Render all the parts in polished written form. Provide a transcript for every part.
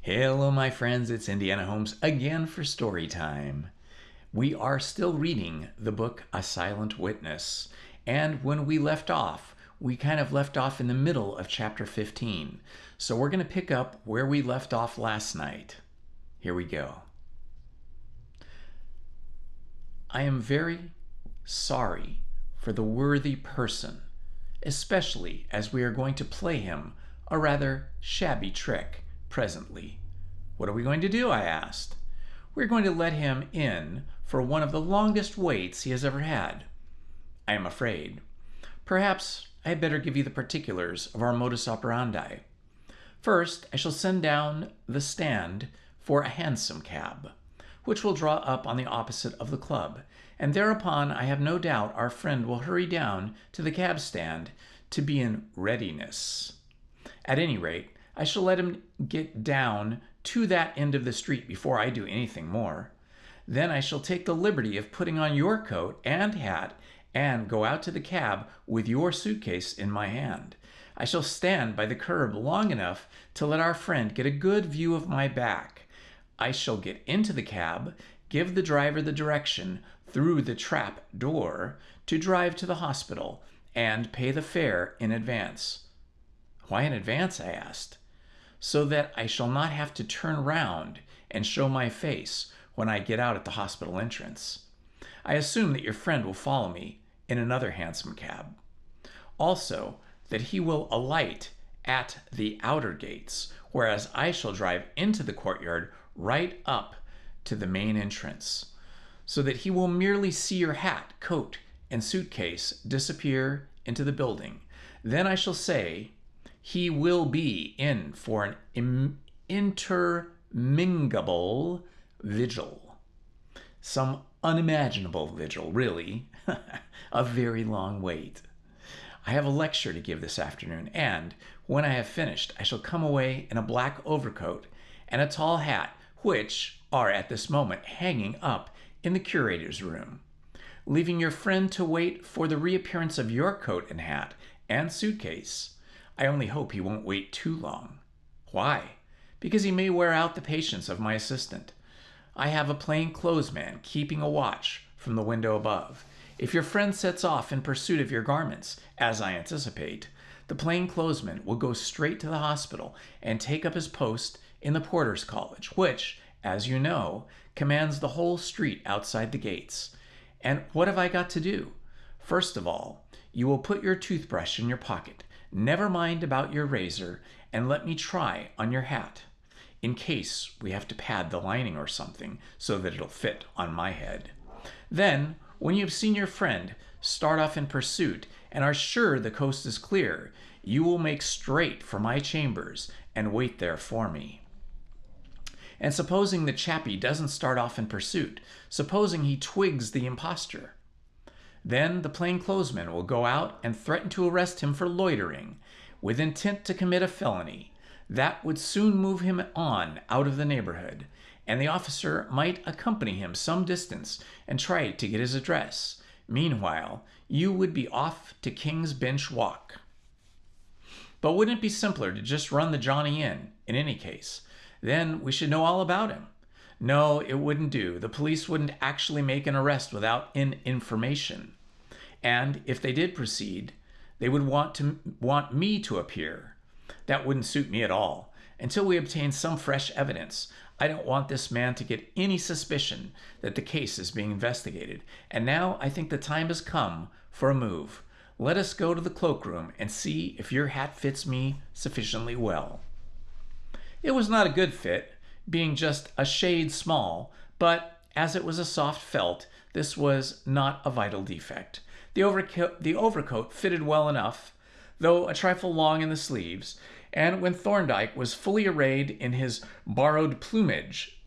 Hello, my friends. It's Indiana Holmes again for story time. We are still reading the book A Silent Witness. And when we left off, we kind of left off in the middle of chapter 15. So we're going to pick up where we left off last night. Here we go. I am very sorry for the worthy person, especially as we are going to play him a rather shabby trick presently. What are we going to do? I asked. We're going to let him in for one of the longest waits he has ever had. I am afraid. Perhaps I had better give you the particulars of our modus operandi. First, I shall send down the stand for a hansom cab, which will draw up on the opposite of the club, and thereupon I have no doubt our friend will hurry down to the cab stand to be in readiness. At any rate, I shall let him get down to that end of the street before I do anything more. Then I shall take the liberty of putting on your coat and hat and go out to the cab with your suitcase in my hand. I shall stand by the curb long enough to let our friend get a good view of my back. I shall get into the cab, give the driver the direction through the trap door to drive to the hospital, and pay the fare in advance. Why in advance? I asked. So that I shall not have to turn round and show my face when I get out at the hospital entrance. I assume that your friend will follow me in another hansom cab. Also, that he will alight at the outer gates, whereas I shall drive into the courtyard right up to the main entrance, so that he will merely see your hat, coat, and suitcase disappear into the building. Then I shall say, he will be in for an interminable vigil. Some unimaginable vigil, really. A very long wait. I have a lecture to give this afternoon, and when I have finished, I shall come away in a black overcoat and a tall hat, which are at this moment hanging up in the curator's room, leaving your friend to wait for the reappearance of your coat and hat and suitcase. I only hope he won't wait too long. Why? Because he may wear out the patience of my assistant. I have a plainclothesman keeping a watch from the window above. If your friend sets off in pursuit of your garments, as I anticipate, the plainclothesman will go straight to the hospital and take up his post in the porter's college, which, as you know, commands the whole street outside the gates. And what have I got to do? First of all, you will put your toothbrush in your pocket. Never mind about your razor, and let me try on your hat, in case we have to pad the lining or something so that it'll fit on my head. Then, when you've seen your friend start off in pursuit and are sure the coast is clear, you will make straight for my chambers and wait there for me. And supposing the chappie doesn't start off in pursuit, supposing he twigs the imposture, then the plainclothesman will go out and threaten to arrest him for loitering, with intent to commit a felony. That would soon move him on out of the neighborhood, and the officer might accompany him some distance and try to get his address. Meanwhile, you would be off to King's Bench Walk. But wouldn't it be simpler to just run the Johnny in any case? Then we should know all about him. No, it wouldn't do. The police wouldn't actually make an arrest without information. And if they did proceed, they would want me to appear. That wouldn't suit me at all. Until we obtain some fresh evidence, I don't want this man to get any suspicion that the case is being investigated. And now I think the time has come for a move. Let us go to the cloakroom and see if your hat fits me sufficiently well. It was not a good fit, being just a shade small, but as it was a soft felt, this was not a vital defect. The overcoat fitted well enough, though a trifle long in the sleeves, and when Thorndyke was fully arrayed in his borrowed plumage,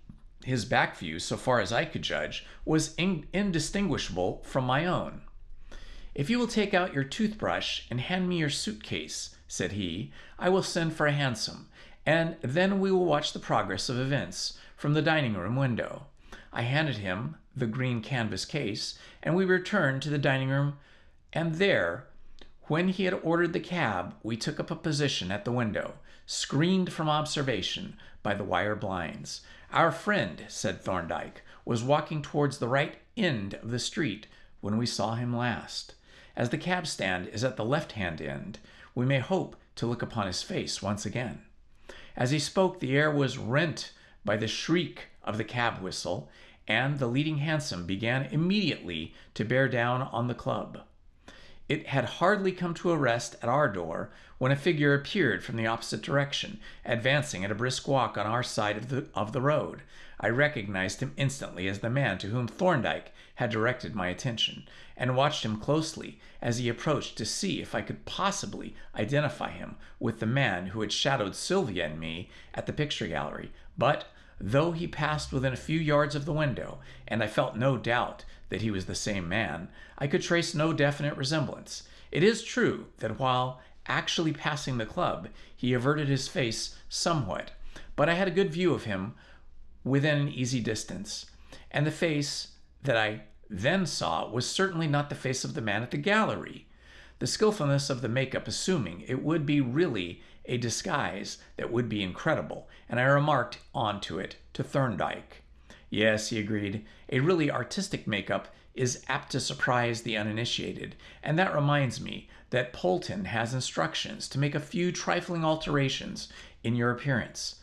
his back view, so far as I could judge, was indistinguishable from my own. "If you will take out your toothbrush and hand me your suitcase," said he, "I will send for a hansom, and then we will watch the progress of events from the dining-room window." I handed him the green canvas case, and we returned to the dining-room, and there, When he had ordered the cab, we took up a position at the window, screened from observation by the wire blinds. Our friend, said Thorndyke, was walking towards the right end of the street when we saw him last. As the cab stand is at the left-hand end, we may hope to look upon his face once again. As he spoke, the air was rent by the shriek of the cab whistle, and the leading hansom began immediately to bear down on the club. It had hardly come to a rest at our door when a figure appeared from the opposite direction, advancing at a brisk walk on our side of the road. I recognized him instantly as the man to whom Thorndyke had directed my attention, and watched him closely as he approached to see if I could possibly identify him with the man who had shadowed Sylvia and me at the picture gallery. But though he passed within a few yards of the window, and I felt no doubt that he was the same man, I could trace no definite resemblance. It is true that while actually passing the club, he averted his face somewhat, but I had a good view of him within an easy distance, and the face that I then saw was certainly not the face of the man at the gallery. The skillfulness of the makeup, assuming it would be really a disguise that would be incredible, and I remarked on to it to Thorndyke. Yes, he agreed, a really artistic makeup is apt to surprise the uninitiated, and that reminds me that Polton has instructions to make a few trifling alterations in your appearance.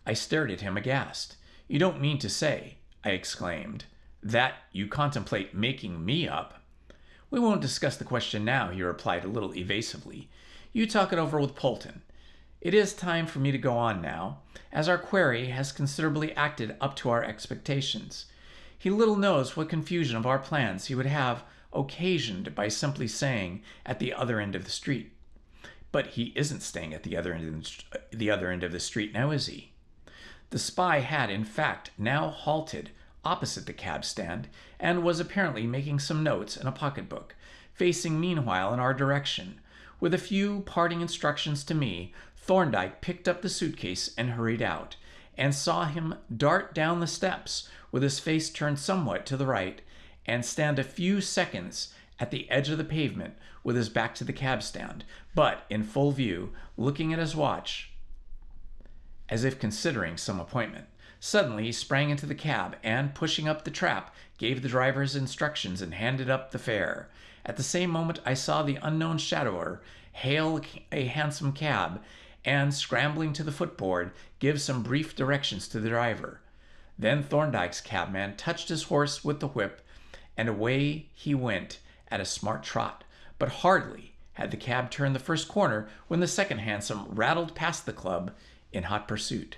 I stared at him aghast. You don't mean to say, I exclaimed, that you contemplate making me up? We won't discuss the question now, he replied a little evasively. You talk it over with Polton. It is time for me to go on now, as our query has considerably acted up to our expectations. He little knows what confusion of our plans he would have occasioned by simply saying at the other end of the street. But he isn't staying at the other end of the street now, is he? The spy had, in fact, now halted opposite the cab stand, and was apparently making some notes in a pocketbook, facing meanwhile in our direction. With a few parting instructions to me, Thorndyke picked up the suitcase and hurried out, and saw him dart down the steps with his face turned somewhat to the right, and stand a few seconds at the edge of the pavement with his back to the cab stand, but in full view, looking at his watch as if considering some appointment. Suddenly he sprang into the cab and, pushing up the trap, gave the driver his instructions and handed up the fare. At the same moment I saw the unknown shadower hail a hansom cab and, scrambling to the footboard, give some brief directions to the driver. Then Thorndyke's cabman touched his horse with the whip, and away he went at a smart trot. But hardly had the cab turned the first corner when the second hansom rattled past the club in hot pursuit.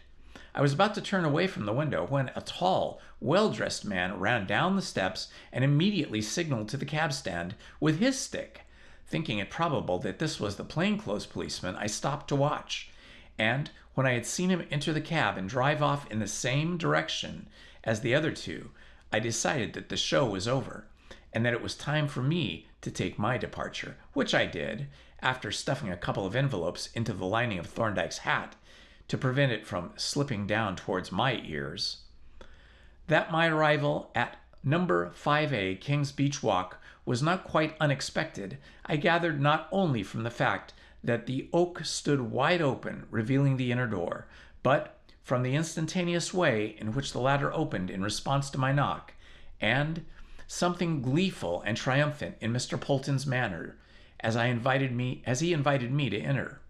I was about to turn away from the window when a tall, well-dressed man ran down the steps and immediately signaled to the cab stand with his stick. Thinking it probable that this was the plainclothes policeman, I stopped to watch, and when I had seen him enter the cab and drive off in the same direction as the other two, I decided that the show was over, and that it was time for me to take my departure, which I did, after stuffing a couple of envelopes into the lining of Thorndyke's hat, to prevent it from slipping down towards my ears. That my arrival at number 5A King's Beach Walk was not quite unexpected, I gathered not only from the fact that the oak stood wide open, revealing the inner door, but from the instantaneous way in which the latter opened in response to my knock, and something gleeful and triumphant in Mr. Polton's manner as he invited me to enter,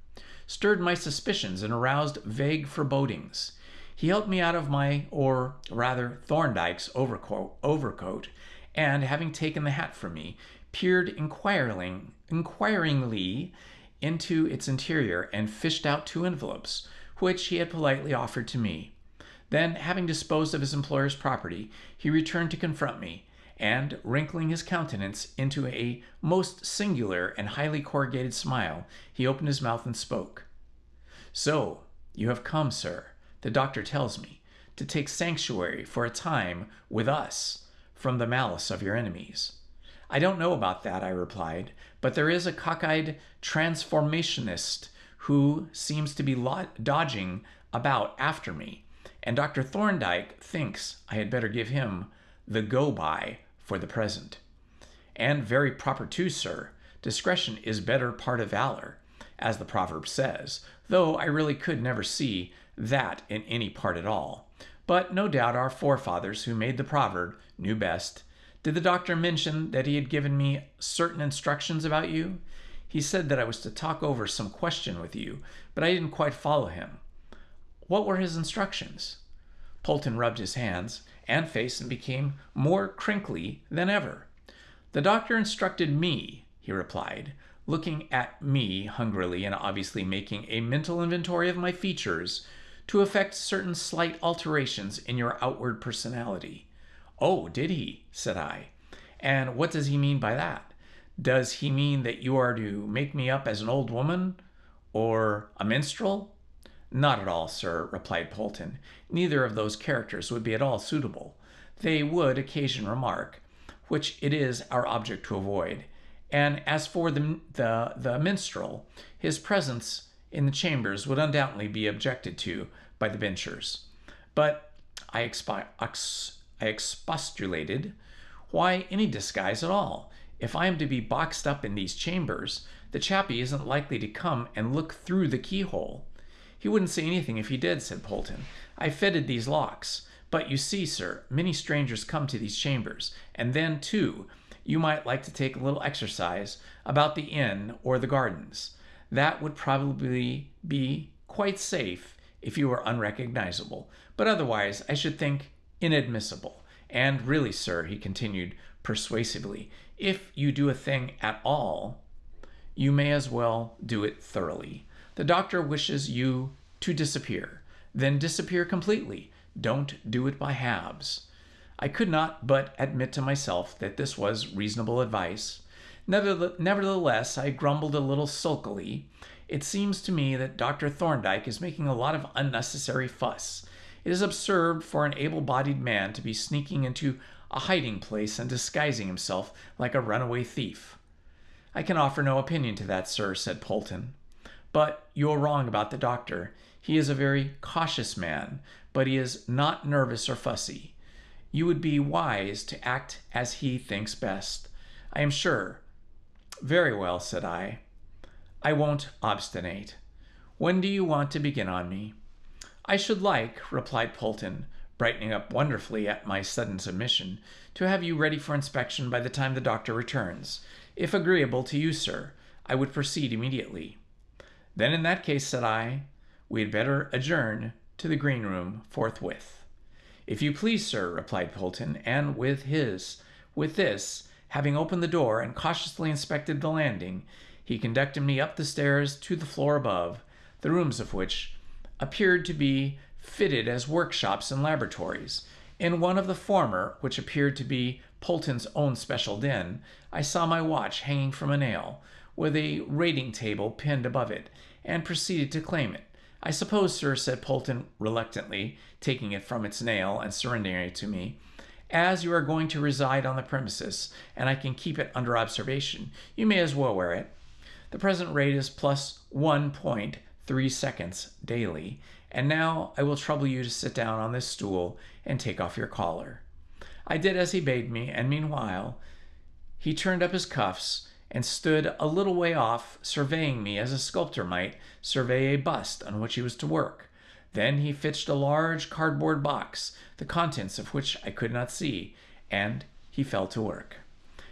stirred my suspicions and aroused vague forebodings. He helped me out of my, or rather Thorndyke's, overcoat, and, having taken the hat from me, peered inquiringly into its interior and fished out 2 envelopes, which he had politely offered to me. Then, having disposed of his employer's property, he returned to confront me, and, wrinkling his countenance into a most singular and highly corrugated smile, he opened his mouth and spoke. So, you have come, sir, the doctor tells me, to take sanctuary for a time with us from the malice of your enemies. I don't know about that, I replied, but there is a cockeyed transformationist who seems to be dodging about after me, and Dr. Thorndyke thinks I had better give him the go-by for the present. And very proper too, sir. Discretion is better part of valor, as the proverb says, though I really could never see that in any part at all. But no doubt our forefathers who made the proverb knew best. Did the doctor mention that he had given me certain instructions about you? He said that I was to talk over some question with you, but I didn't quite follow him. What were his instructions? Polton rubbed his hands and face and became more crinkly than ever. The doctor instructed me, he replied, looking at me hungrily and obviously making a mental inventory of my features, to effect certain slight alterations in your outward personality. Oh, did he? Said I. And what does he mean by that? Does he mean that you are to make me up as an old woman? Or a minstrel? Not at all, sir, replied Polton. Neither of those characters would be at all suitable. They would occasion remark, which it is our object to avoid. And as for the minstrel, his presence in the chambers would undoubtedly be objected to by the benchers. But I expostulated, why any disguise at all? If I am to be boxed up in these chambers, the chappie isn't likely to come and look through the keyhole. He wouldn't say anything if he did, said Polton. I fitted these locks. But you see, sir, many strangers come to these chambers, and then, too, you might like to take a little exercise about the inn or the gardens. That would probably be quite safe if you were unrecognizable, but otherwise I should think inadmissible. And really, sir, he continued persuasively, if you do a thing at all, you may as well do it thoroughly. The doctor wishes you to disappear. Then disappear completely. Don't do it by halves. I could not but admit to myself that this was reasonable advice. Nevertheless, I grumbled a little sulkily. It seems to me that Dr. Thorndyke is making a lot of unnecessary fuss. It is absurd for an able-bodied man to be sneaking into a hiding place and disguising himself like a runaway thief. I can offer no opinion to that, sir, said Polton. But you're wrong about the doctor. He is a very cautious man, but he is not nervous or fussy. You would be wise to act as he thinks best, I am sure. Very well, said I. I won't obstinate. When do you want to begin on me? I should like, replied Polton, brightening up wonderfully at my sudden submission, to have you ready for inspection by the time the doctor returns. If agreeable to you, sir, I would proceed immediately. Then in that case, said I, we had better adjourn to the green room forthwith. If you please, sir, replied Polton, and with this, having opened the door and cautiously inspected the landing, he conducted me up the stairs to the floor above, the rooms of which appeared to be fitted as workshops and laboratories. In one of the former, which appeared to be Polton's own special den, I saw my watch hanging from a nail, with a rating table pinned above it, and proceeded to claim it. I suppose, sir, said Polton reluctantly, taking it from its nail and surrendering it to me, as you are going to reside on the premises, and I can keep it under observation, you may as well wear it. The present rate is plus 1.3 seconds daily, and now I will trouble you to sit down on this stool and take off your collar. I did as he bade me, and meanwhile he turned up his cuffs and stood a little way off, surveying me as a sculptor might survey a bust on which he was to work. Then he fetched a large cardboard box, the contents of which I could not see, and he fell to work.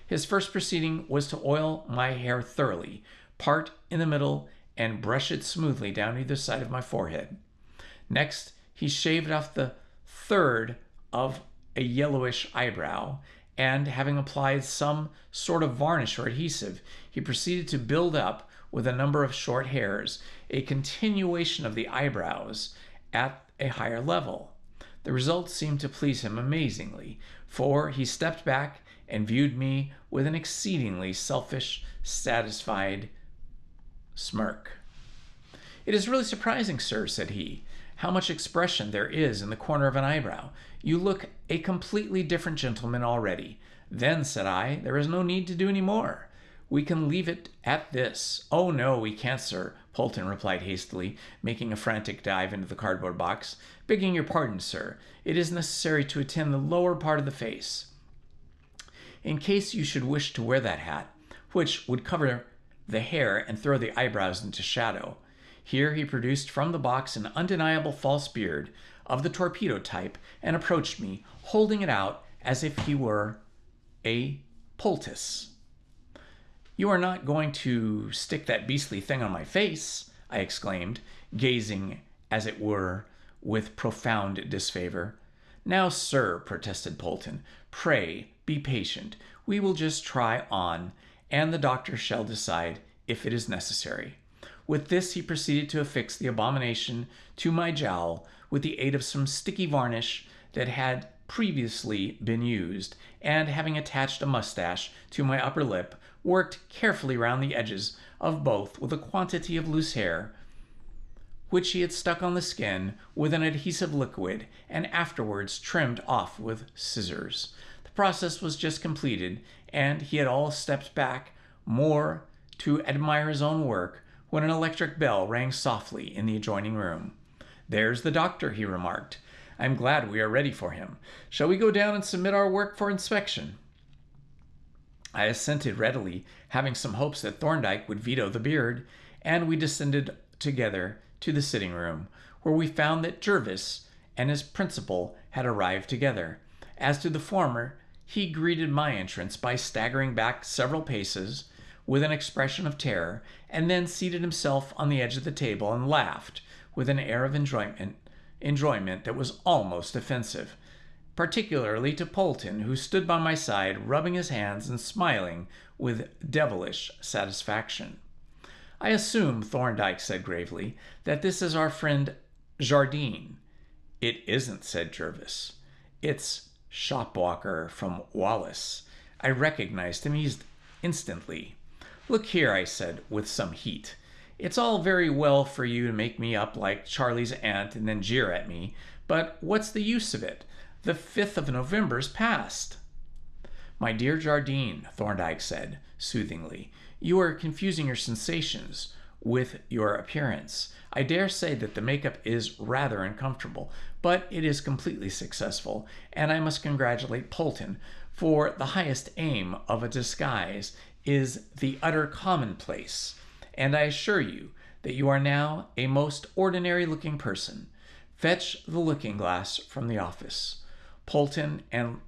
His first proceeding was to oil my hair thoroughly, part in the middle, and brush it smoothly down either side of my forehead. Next, he shaved off the third of a yellowish eyebrow, and having applied some sort of varnish or adhesive, he proceeded to build up, with a number of short hairs, a continuation of the eyebrows at a higher level. The result seemed to please him amazingly, for he stepped back and viewed me with an exceedingly selfish, satisfied smirk. "It is really surprising, sir," said he, "how much expression there is in the corner of an eyebrow. You look a completely different gentleman already." "Then," said I, "there is no need to do any more. We can leave it at this." "Oh, no, we can't, sir," Polton replied hastily, making a frantic dive into the cardboard box. "Begging your pardon, sir, it is necessary to attend the lower part of the face. In case you should wish to wear that hat, which would cover the hair and throw the eyebrows into shadow. Here he produced from the box an undeniable false beard of the torpedo type and approached me, holding it out as if he were a poultice. "You are not going to stick that beastly thing on my face?" I exclaimed, gazing, as it were, with profound disfavor. "Now, sir," protested Polton, "pray be patient. We will just try on, and the doctor shall decide if it is necessary." With this, he proceeded to affix the abomination to my jowl with the aid of some sticky varnish that had previously been used, and having attached a mustache to my upper lip, worked carefully round the edges of both with a quantity of loose hair, which he had stuck on the skin with an adhesive liquid and afterwards trimmed off with scissors. The process was just completed, and he had all stepped back more to admire his own work when an electric bell rang softly in the adjoining room. "There's the doctor," he remarked. "I'm glad we are ready for him. Shall we go down and submit our work for inspection?" I assented readily, having some hopes that Thorndyke would veto the beard, and we descended together to the sitting room, where we found that Jervis and his principal had arrived together. As to the former, he greeted my entrance by staggering back several paces with an expression of terror, and then seated himself on the edge of the table and laughed with an air of enjoyment that was almost offensive, particularly to Polton, who stood by my side, rubbing his hands and smiling with devilish satisfaction. "I assume," Thorndyke said gravely, "that this is our friend Jardine." "It isn't," said Jervis. "It's Shopwalker from Wallace. I recognized him instantly." "Look here," I said with some heat. "It's all very well for you to make me up like Charlie's aunt and then jeer at me, but what's the use of it? The 5th of November's past." "My dear Jardine," Thorndyke said soothingly, "you are confusing your sensations with your appearance. I dare say that the makeup is rather uncomfortable, but it is completely successful, and I must congratulate Polton, for the highest aim of a disguise is the utter commonplace, and I assure you that you are now a most ordinary-looking person. Fetch the looking-glass from the office, Polton, and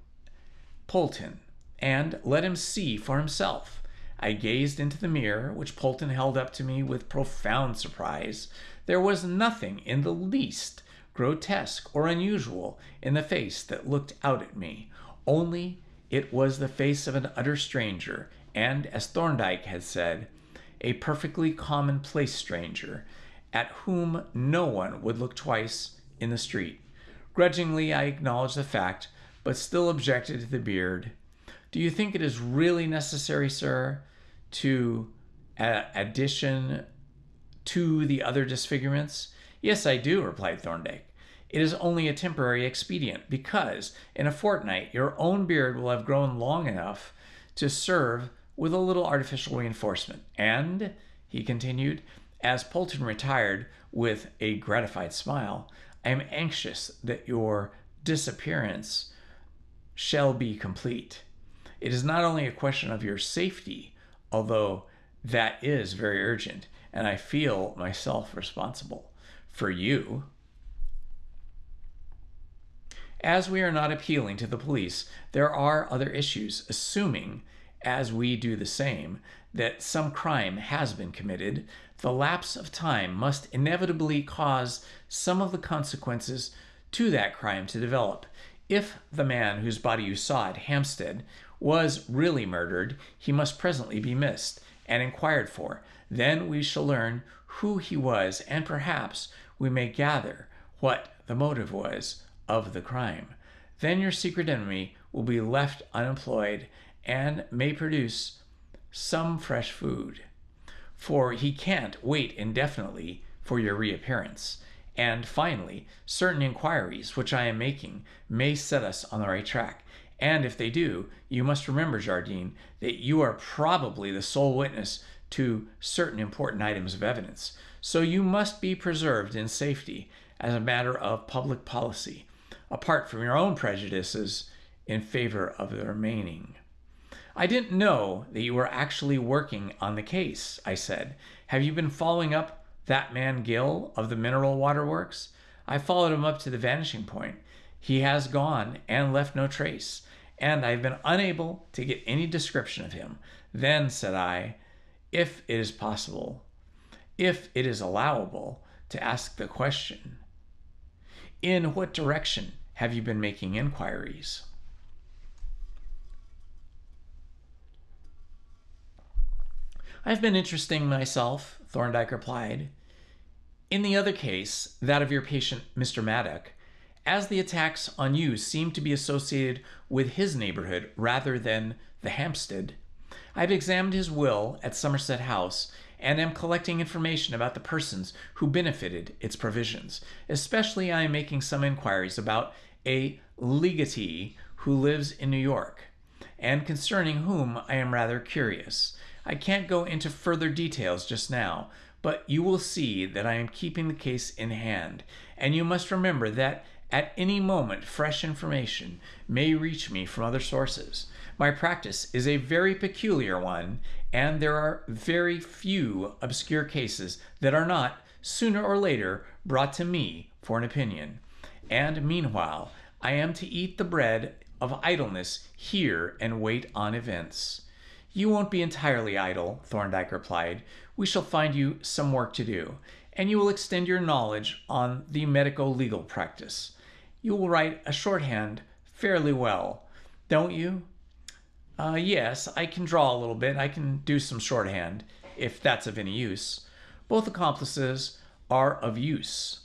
let him see for himself." I gazed into the mirror, which Polton held up to me with profound surprise. There was nothing in the least grotesque or unusual in the face that looked out at me, only it was the face of an utter stranger, and, as Thorndyke had said, a perfectly commonplace stranger, at whom no one would look twice in the street. Grudgingly, I acknowledged the fact, but still objected to the beard. "Do you think it is really necessary, sir, to addition to the other disfigurements?" "Yes, I do," replied Thorndyke. "It is only a temporary expedient, because in a fortnight your own beard will have grown long enough to serve with a little artificial reinforcement. And," he continued, as Polton retired with a gratified smile, "I am anxious that your disappearance shall be complete. It is not only a question of your safety, although that is very urgent, and I feel myself responsible for you. As we are not appealing to the police, there are other issues, assuming, as we do the same, that some crime has been committed. The lapse of time must inevitably cause some of the consequences to that crime to develop. If the man whose body you saw at Hampstead was really murdered, he must presently be missed and inquired for. Then we shall learn who he was, and perhaps we may gather what the motive was of the crime. Then your secret enemy will be left unemployed and may produce some fresh food, for he can't wait indefinitely for your reappearance. And finally, certain inquiries which I am making may set us on the right track. And if they do, you must remember, Jardine, that you are probably the sole witness to certain important items of evidence. So you must be preserved in safety as a matter of public policy, apart from your own prejudices in favor of the remaining. I didn't know that you were actually working on the case, I said. Have you been following up that man Gill of the Mineral Water Works? I followed him up to the vanishing point. He has gone and left no trace, and I've been unable to get any description of him. Then, said I, if it is possible, if it is allowable to ask the question, in what direction have you been making inquiries? I've been interesting myself, Thorndyke replied. In the other case, that of your patient, Mr. Maddock, as the attacks on you seem to be associated with his neighborhood rather than the Hampstead, I've examined his will at Somerset House and am collecting information about the persons who benefited its provisions. Especially I am making some inquiries about a legatee who lives in New York, and concerning whom I am rather curious. I can't go into further details just now, but you will see that I am keeping the case in hand, and you must remember that at any moment fresh information may reach me from other sources. My practice is a very peculiar one, and there are very few obscure cases that are not, sooner or later, brought to me for an opinion. And meanwhile, I am to eat the bread of idleness here and wait on events. You won't be entirely idle, Thorndyke replied. We shall find you some work to do, and you will extend your knowledge on the medico-legal practice. You will write a shorthand fairly well, don't you? Yes, I can draw a little bit. I can do some shorthand, if that's of any use. Both accomplices are of use.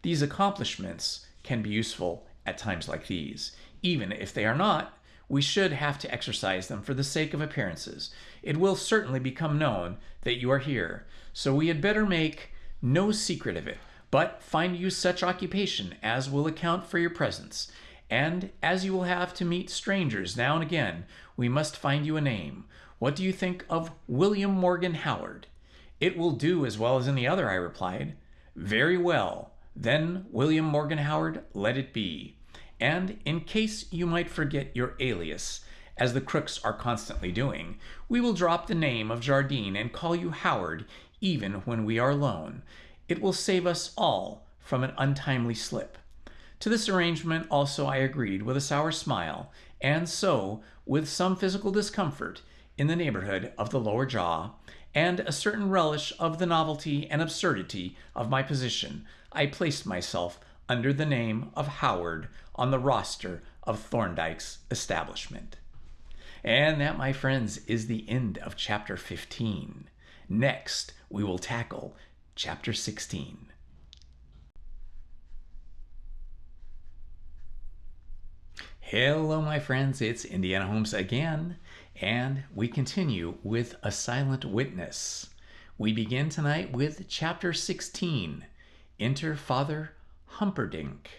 These accomplishments can be useful at times like these. Even if they are not, we should have to exercise them for the sake of appearances. It will certainly become known that you are here, so we had better make no secret of it, but find you such occupation as will account for your presence. And as you will have to meet strangers now and again, we must find you a name. What do you think of William Morgan Howard? It will do as well as any other, I replied. Very well. Then, William Morgan Howard, let it be. And in case you might forget your alias, as the crooks are constantly doing, we will drop the name of Jardine and call you Howard even when we are alone. It will save us all from an untimely slip. To this arrangement also I agreed with a sour smile, and so, with some physical discomfort in the neighborhood of the lower jaw, and a certain relish of the novelty and absurdity of my position, I placed myself under the name of Howard on the roster of Thorndyke's establishment. And that, my friends, is the end of Chapter 15. Next, we will tackle Chapter 16. Hello, my friends, it's Indiana Holmes again, and we continue with A Silent Witness. We begin tonight with Chapter 16, Enter Father Humperdinck.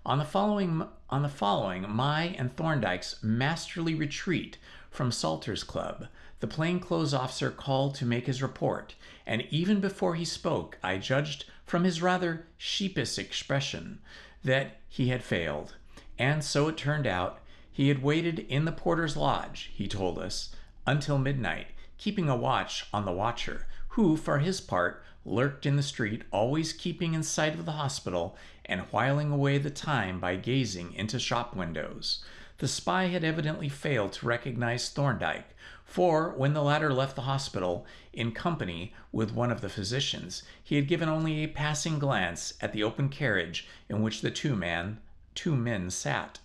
On the following, my and Thorndyke's masterly retreat from Salter's Club, the plainclothes officer called to make his report, and even before he spoke, I judged from his rather sheepish expression that he had failed. And so it turned out. He had waited in the porter's lodge, he told us, until midnight, keeping a watch on the watcher, who, for his part, lurked in the street, always keeping in sight of the hospital and whiling away the time by gazing into shop windows. The spy had evidently failed to recognize Thorndyke, for when the latter left the hospital in company with one of the physicians, he had given only a passing glance at the open carriage in which the two men sat.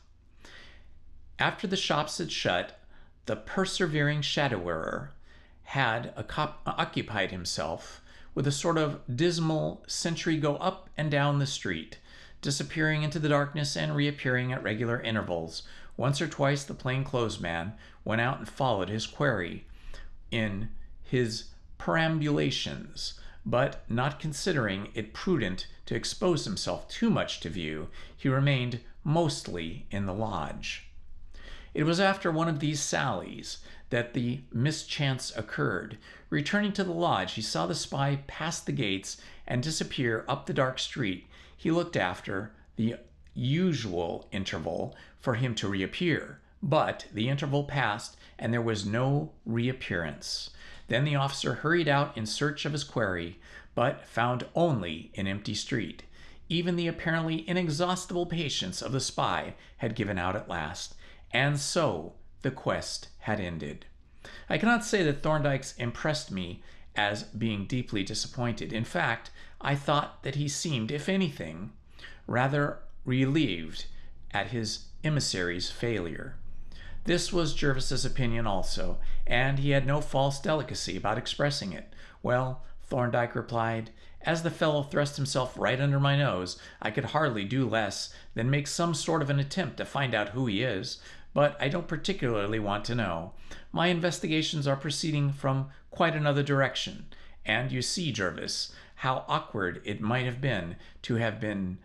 After the shops had shut, the persevering shadow-wearer had occupied himself with a sort of dismal sentry go up and down the street, disappearing into the darkness and reappearing at regular intervals. Once or twice the plainclothes man went out and followed his quarry in his perambulations, but not considering it prudent to expose himself too much to view, he remained mostly in the lodge. It was after one of these sallies that the mischance occurred. Returning to the lodge, he saw the spy pass the gates and disappear up the dark street. He looked after the usual interval for him to reappear, but the interval passed and there was no reappearance. Then the officer hurried out in search of his quarry, but found only an empty street. Even the apparently inexhaustible patience of the spy had given out at last, and so the quest had ended. I cannot say that Thorndyke's impressed me as being deeply disappointed. In fact, I thought that he seemed, if anything, rather relieved at his emissary's failure. This was Jervis's opinion also, and he had no false delicacy about expressing it. Well, Thorndyke replied, as the fellow thrust himself right under my nose, I could hardly do less than make some sort of an attempt to find out who he is, but I don't particularly want to know. My investigations are proceeding from quite another direction, and you see, Jervis, how awkward it might have been to have been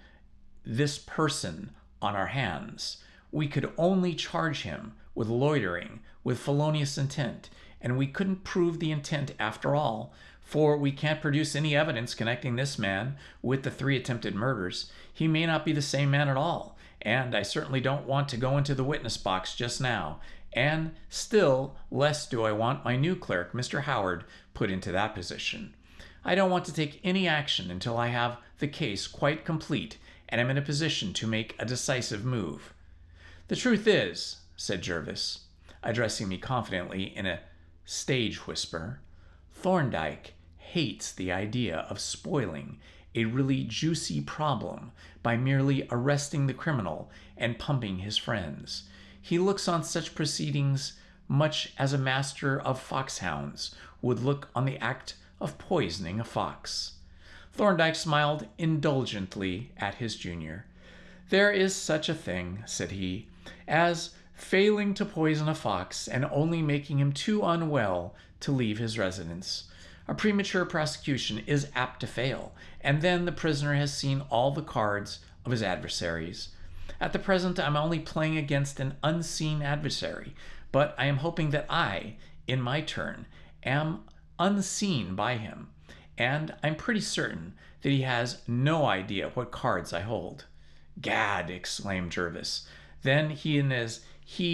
this person on our hands. We could only charge him with loitering, with felonious intent, and we couldn't prove the intent after all, for we can't produce any evidence connecting this man with the 3 attempted murders. He may not be the same man at all, and I certainly don't want to go into the witness box just now, and still less do I want my new clerk, Mr. Howard, put into that position. I don't want to take any action until I have the case quite complete and am in a position to make a decisive move. The truth is, said Jervis, addressing me confidently in a stage whisper, Thorndyke hates the idea of spoiling a really juicy problem by merely arresting the criminal and pumping his friends. He looks on such proceedings much as a master of foxhounds would look on the act of poisoning a fox. Thorndyke smiled indulgently at his junior. There is such a thing, said he, as failing to poison a fox and only making him too unwell to leave his residence. A premature prosecution is apt to fail, and then the prisoner has seen all the cards of his adversaries. At the present, I'm only playing against an unseen adversary, but I am hoping that I, in my turn, am unseen by him, and I'm pretty certain that he has no idea what cards I hold. Gad, exclaimed Jervis, then he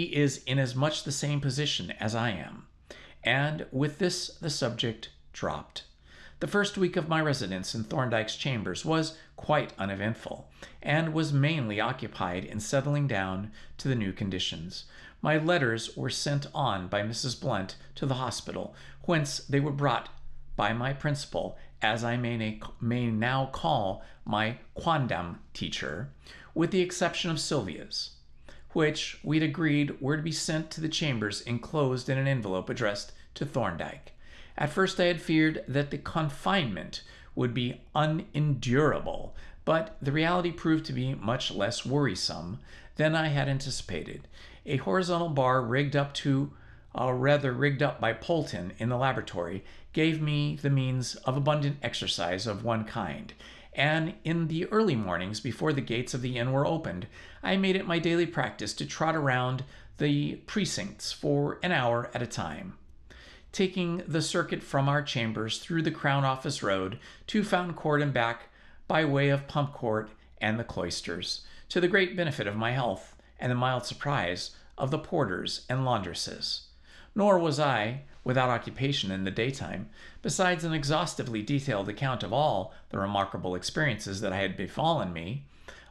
is in as much the same position as I am. And with this the subject dropped. The first week of my residence in Thorndyke's chambers was quite uneventful, and was mainly occupied in settling down to the new conditions. My letters were sent on by Mrs. Blunt to the hospital, whence they were brought by my principal, as I may now call my quondam teacher, with the exception of Sylvia's, which we'd agreed were to be sent to the chambers enclosed in an envelope addressed to Thorndyke. At first I had feared that the confinement would be unendurable, but the reality proved to be much less worrisome than I had anticipated. A horizontal bar rigged up by Polton in the laboratory gave me the means of abundant exercise of one kind, and in the early mornings before the gates of the inn were opened, I made it my daily practice to trot around the precincts for an hour at a time, taking the circuit from our chambers through the Crown Office Road to Fountain Court and back by way of Pump Court and the Cloisters, to the great benefit of my health and the mild surprise of the porters and laundresses. Nor was I without occupation in the daytime, besides an exhaustively detailed account of all the remarkable experiences that had befallen me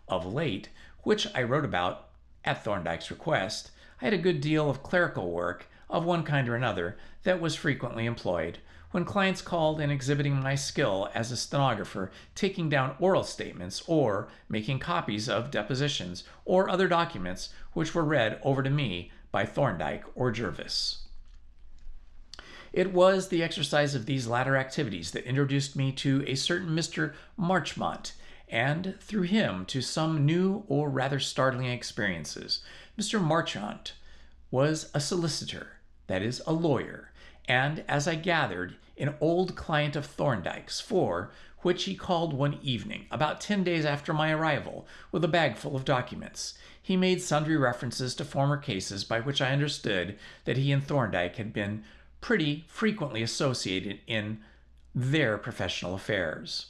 of late, which I wrote about at Thorndyke's request. I had a good deal of clerical work of one kind or another that was frequently employed. When clients called in exhibiting my skill as a stenographer, taking down oral statements or making copies of depositions or other documents which were read over to me by Thorndyke or Jervis. It was the exercise of these latter activities that introduced me to a certain Mr. Marchmont, and through him to some new or rather startling experiences. Mr. Marchmont was a solicitor, that is, a lawyer, and, as I gathered, an old client of Thorndyke's, for which he called one evening, about 10 days after my arrival, with a bag full of documents. He made sundry references to former cases by which I understood that he and Thorndyke had been pretty frequently associated in their professional affairs.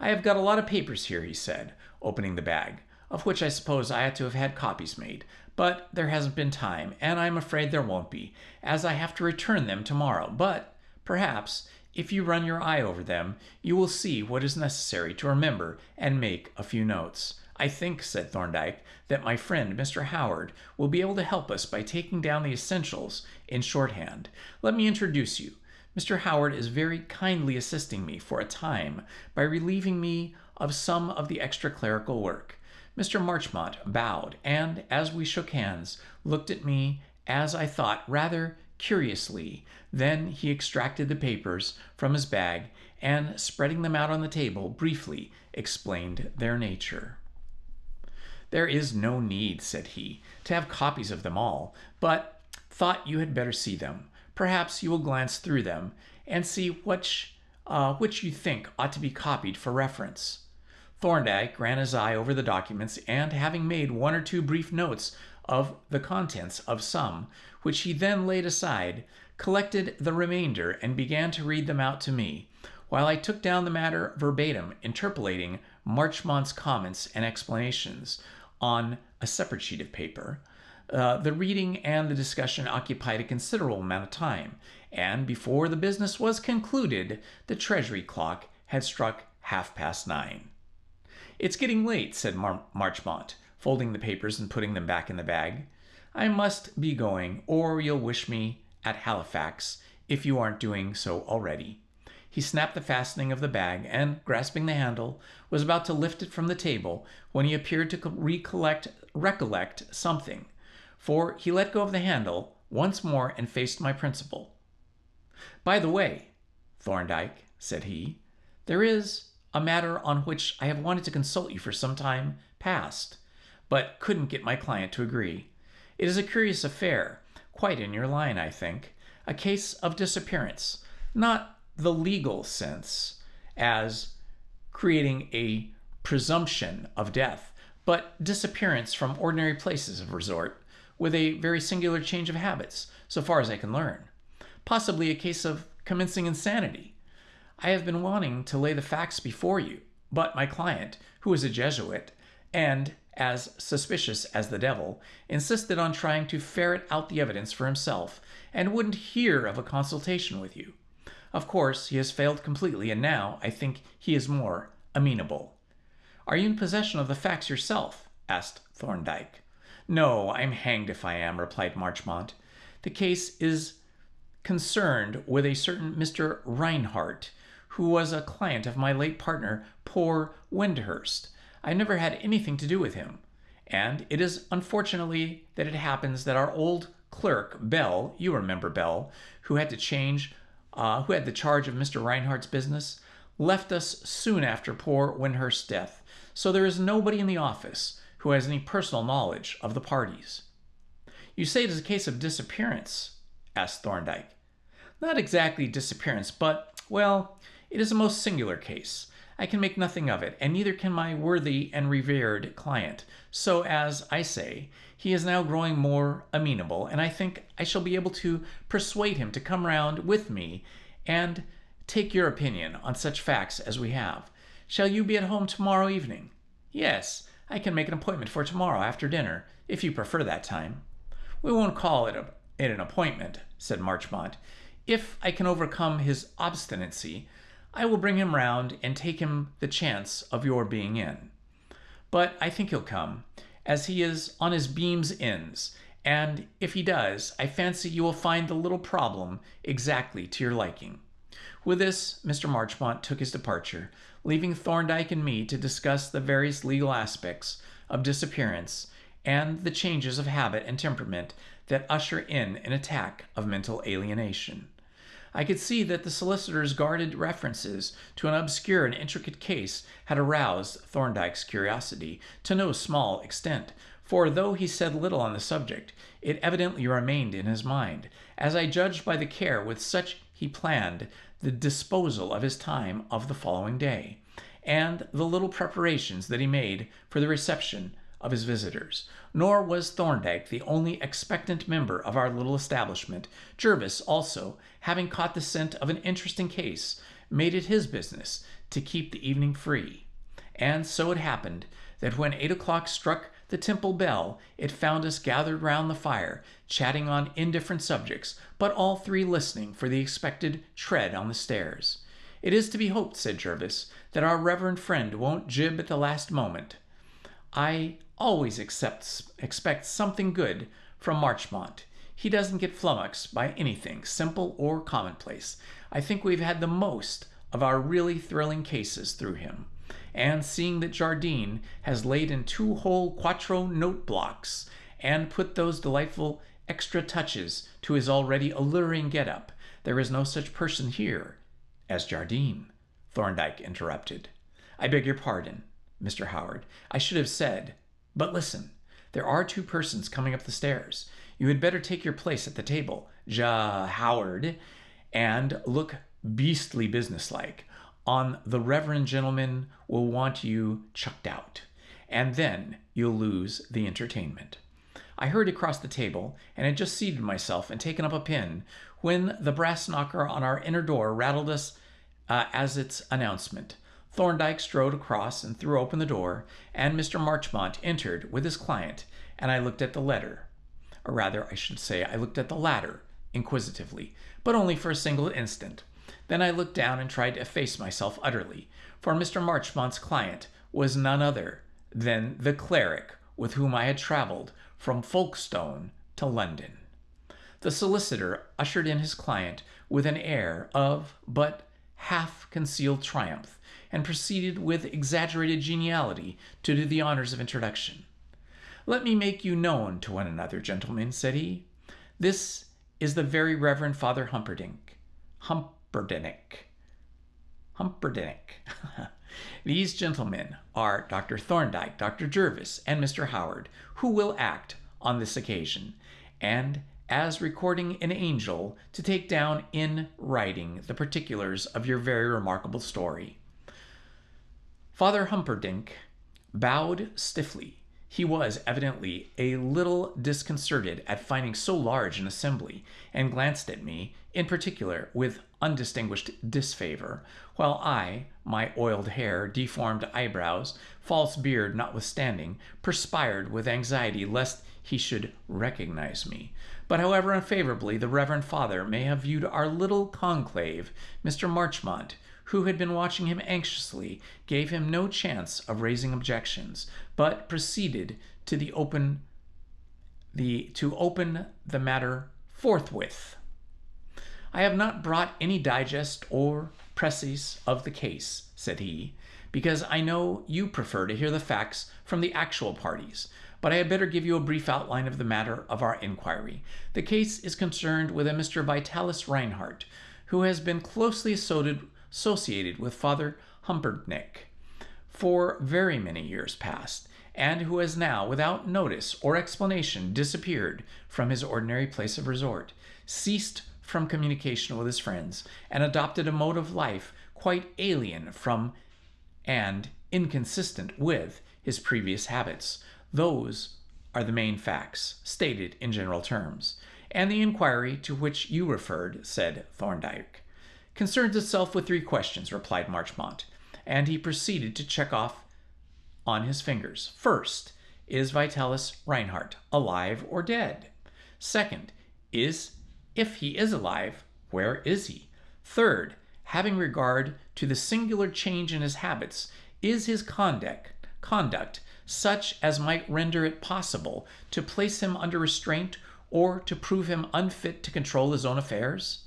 I have got a lot of papers here, he said, opening the bag. of which I suppose I ought to have had copies made, but there hasn't been time, and I'm afraid there won't be, as I have to return them tomorrow. But perhaps, if you run your eye over them, you will see what is necessary to remember and make a few notes. I think, said Thorndyke, that my friend Mr. Howard will be able to help us by taking down the essentials in shorthand. Let me introduce you. Mr. Howard is very kindly assisting me for a time by relieving me of some of the extra clerical work. Mr. Marchmont bowed, and as we shook hands, looked at me, as I thought, rather curiously. Then he extracted the papers from his bag and, spreading them out on the table, briefly explained their nature. There is no need, said he, to have copies of them all, but thought you had better see them. Perhaps you will glance through them and see which you think ought to be copied for reference. Thorndyke ran his eye over the documents, and having made one or two brief notes of the contents of some, which he then laid aside, collected the remainder and began to read them out to me, while I took down the matter verbatim, interpolating Marchmont's comments and explanations on a separate sheet of paper. The reading and the discussion occupied a considerable amount of time, and before the business was concluded, the Treasury clock had struck 9:30. It's getting late, said Marchmont, folding the papers and putting them back in the bag. I must be going, or you'll wish me at Halifax, if you aren't doing so already. He snapped the fastening of the bag and, grasping the handle, was about to lift it from the table when he appeared to recollect something, for he let go of the handle once more and faced my principal. By the way, Thorndyke, said he, there is a matter on which I have wanted to consult you for some time past, but couldn't get my client to agree. It is a curious affair, quite in your line, I think, a case of disappearance, not the legal sense as creating a presumption of death, but disappearance from ordinary places of resort, with a very singular change of habits, so far as I can learn. Possibly a case of commencing insanity. I have been wanting to lay the facts before you, but my client, who is a Jesuit, and as suspicious as the devil, insisted on trying to ferret out the evidence for himself, and wouldn't hear of a consultation with you. Of course, he has failed completely, and now I think he is more amenable. Are you in possession of the facts yourself? Asked Thorndyke. No, I'm hanged if I am, replied Marchmont. The case is concerned with a certain Mr. Reinhardt, who was a client of my late partner, poor Wyndhurst. I never had anything to do with him, and it is unfortunately that it happens that our old clerk, Bell, you remember Bell, who had the charge of Mr. Reinhardt's business, left us soon after poor Wyndhurst's death, so there is nobody in the office who has any personal knowledge of the parties. You say it is a case of disappearance? Asked Thorndyke. Not exactly disappearance, but, well, it is a most singular case. I can make nothing of it, and neither can my worthy and revered client. So, as I say, he is now growing more amenable, and I think I shall be able to persuade him to come round with me and take your opinion on such facts as we have. Shall you be at home tomorrow evening? Yes, I can make an appointment for tomorrow after dinner, if you prefer that time. We won't call it an appointment, said Marchmont. If I can overcome his obstinacy, I will bring him round and take him the chance of your being in. But I think he'll come, as he is on his beam's ends, and if he does, I fancy you will find the little problem exactly to your liking. With this, Mr. Marchmont took his departure, leaving Thorndyke and me to discuss the various legal aspects of disappearance and the changes of habit and temperament that usher in an attack of mental alienation. I could see that the solicitor's guarded references to an obscure and intricate case had aroused Thorndyke's curiosity to no small extent, for though he said little on the subject, it evidently remained in his mind, as I judged by the care with which he planned the disposal of his time of the following day, and the little preparations that he made for the reception of his visitors. Nor was Thorndyke the only expectant member of our little establishment. Jervis also, having caught the scent of an interesting case, made it his business to keep the evening free. And so it happened that when 8 o'clock struck the temple bell, it found us gathered round the fire, chatting on indifferent subjects, but all three listening for the expected tread on the stairs. It is to be hoped, said Jervis, that our reverend friend won't jib at the last moment. I always expect something good from Marchmont. He doesn't get flummoxed by anything, simple or commonplace. I think we've had the most of our really thrilling cases through him. And seeing that Jardine has laid in 2 whole quarto note blocks and put those delightful extra touches to his already alluring get-up, there is no such person here as Jardine, Thorndyke interrupted. I beg your pardon, Mr. Howard. I should have said, but listen, there are 2 persons coming up the stairs. You had better take your place at the table, Howard, and look beastly businesslike. On the reverend gentleman will want you chucked out, and then you'll lose the entertainment. I hurried across the table and had just seated myself and taken up a pen when the brass knocker on our inner door rattled us as its announcement. Thorndyke strode across and threw open the door, and Mr. Marchmont entered with his client, and I looked at the letter. Or rather, I should say, I looked at the latter inquisitively, but only for a single instant. Then I looked down and tried to efface myself utterly, for Mr. Marchmont's client was none other than the cleric with whom I had travelled from Folkestone to London. The solicitor ushered in his client with an air of but half-concealed triumph, and proceeded with exaggerated geniality to do the honors of introduction. "Let me make you known to one another, gentlemen," said he. "This is the very Reverend Father Humperdinck. These gentlemen are Dr. Thorndyke, Dr. Jervis, and Mr. Howard, who will act on this occasion, and as recording an angel to take down in writing the particulars of your very remarkable story." Father Humperdinck bowed stiffly. He was evidently a little disconcerted at finding so large an assembly, and glanced at me, in particular, with undistinguished disfavor, while I, my oiled hair, deformed eyebrows, false beard notwithstanding, perspired with anxiety lest he should recognize me. But however unfavorably the Reverend Father may have viewed our little conclave, Mr. Marchmont, who had been watching him anxiously, gave him no chance of raising objections, but proceeded to open the matter forthwith. "I have not brought any digest or precis of the case," said he, "because I know you prefer to hear the facts from the actual parties, but I had better give you a brief outline of the matter of our inquiry. The case is concerned with a Mr. Vitalis Reinhardt, who has been closely associated with Father Humperdinck for very many years past, and who has now, without notice or explanation, disappeared from his ordinary place of resort, ceased from communication with his friends, and adopted a mode of life quite alien from and inconsistent with his previous habits. Those are the main facts, stated in general terms. And the inquiry to which you referred," said Thorndyke, "concerns itself with 3 questions," replied Marchmont, and he proceeded to check off on his fingers. "First, is Vitalis Reinhardt alive or dead? Second, if he is alive, where is he? Third, having regard to the singular change in his habits, is his conduct such as might render it possible to place him under restraint or to prove him unfit to control his own affairs?"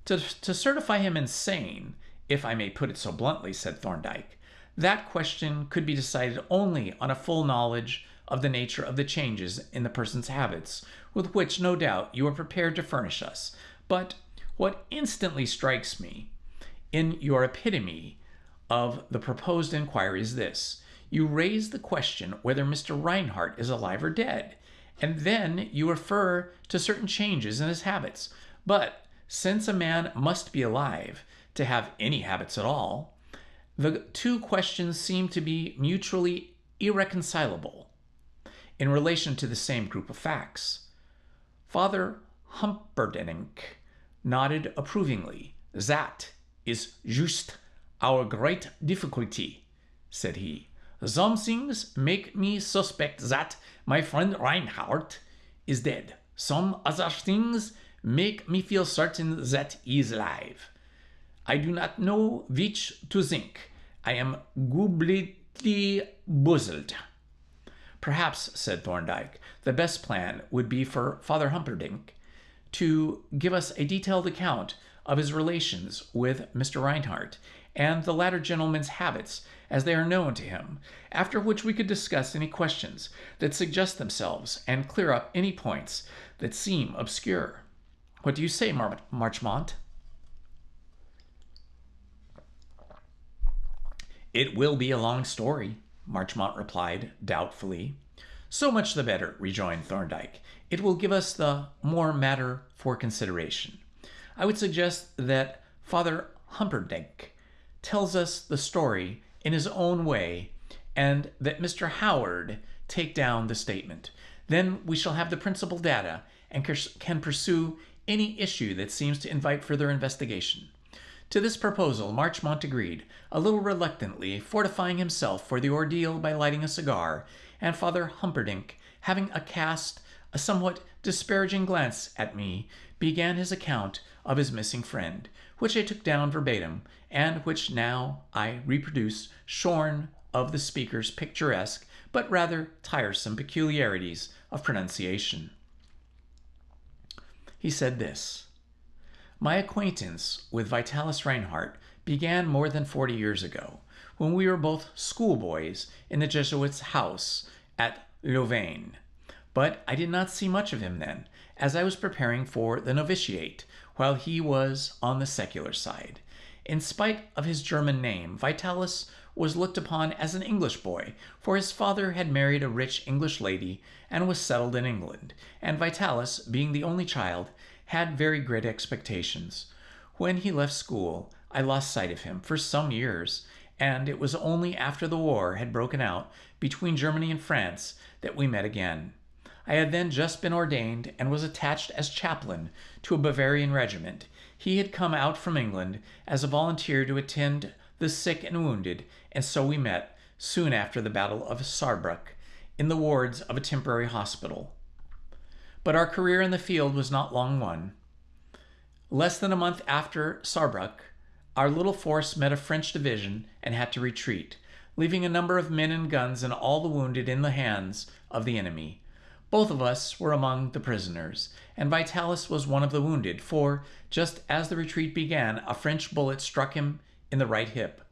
To certify him insane, if I may put it so bluntly," said Thorndyke, "that question could be decided only on a full knowledge of the nature of the changes in the person's habits, with which, no doubt, you are prepared to furnish us. But what instantly strikes me in your epitome of the proposed inquiry is this: you raise the question whether Mr. Reinhardt is alive or dead, and then you refer to certain changes in his habits. But since a man must be alive to have any habits at all, the 2 questions seem to be mutually irreconcilable in relation to the same group of facts. Father Humperdinck nodded approvingly. "That is just our great difficulty," said he. Some things make me suspect that my friend Reinhardt is dead. Some other things make me feel certain that he is alive. I do not know which to think. I am completely puzzled. Perhaps, said Thorndyke, the best plan would be for Father Humperdinck to give us a detailed account of his relations with Mr. Reinhardt and the latter gentleman's habits as they are known to him, after which we could discuss any questions that suggest themselves and clear up any points that seem obscure. What do you say, Marchmont? It will be a long story, Marchmont replied doubtfully. So much the better, rejoined Thorndyke. It will give us the more matter for consideration. I would suggest that Father Humperdinck tells us the story in his own way, and that Mr. Howard take down the statement. Then we shall have the principal data and can pursue any issue that seems to invite further investigation. To this proposal Marchmont agreed, a little reluctantly, fortifying himself for the ordeal by lighting a cigar, and Father Humperdinck, having cast a somewhat disparaging glance at me, began his account of his missing friend, which I took down verbatim, and which now I reproduce, shorn of the speaker's picturesque but rather tiresome peculiarities of pronunciation. He said this: My acquaintance with Vitalis Reinhardt began more than 40 years ago, when we were both schoolboys in the Jesuit's house at Louvain. But I did not see much of him then, as I was preparing for the novitiate, while he was on the secular side. In spite of his German name, Vitalis was looked upon as an English boy, for his father had married a rich English lady and was settled in England, and Vitalis, being the only child, had very great expectations. When he left school, I lost sight of him for some years, and it was only after the war had broken out between Germany and France that we met again. I had then just been ordained and was attached as chaplain to a Bavarian regiment. He had come out from England as a volunteer to attend the sick and wounded, and so we met soon after the Battle of Saarbrück in the wards of a temporary hospital. But our career in the field was not long one. Less than a month after Saarbrück, our little force met a French division and had to retreat, leaving a number of men and guns and all the wounded in the hands of the enemy. Both of us were among the prisoners, and Vitalis was one of the wounded, for just as the retreat began, a French bullet struck him in the right hip.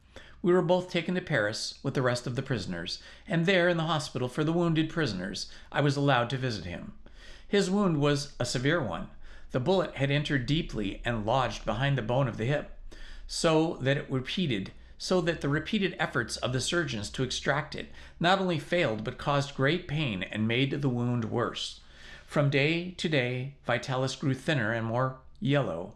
We were both taken to Paris with the rest of the prisoners, and there in the hospital for the wounded prisoners I was allowed to visit him. His wound was a severe one. The bullet had entered deeply and lodged behind the bone of the hip, so that the repeated efforts of the surgeons to extract it not only failed but caused great pain and made the wound worse. From day to day, Vitalis grew thinner and more yellow,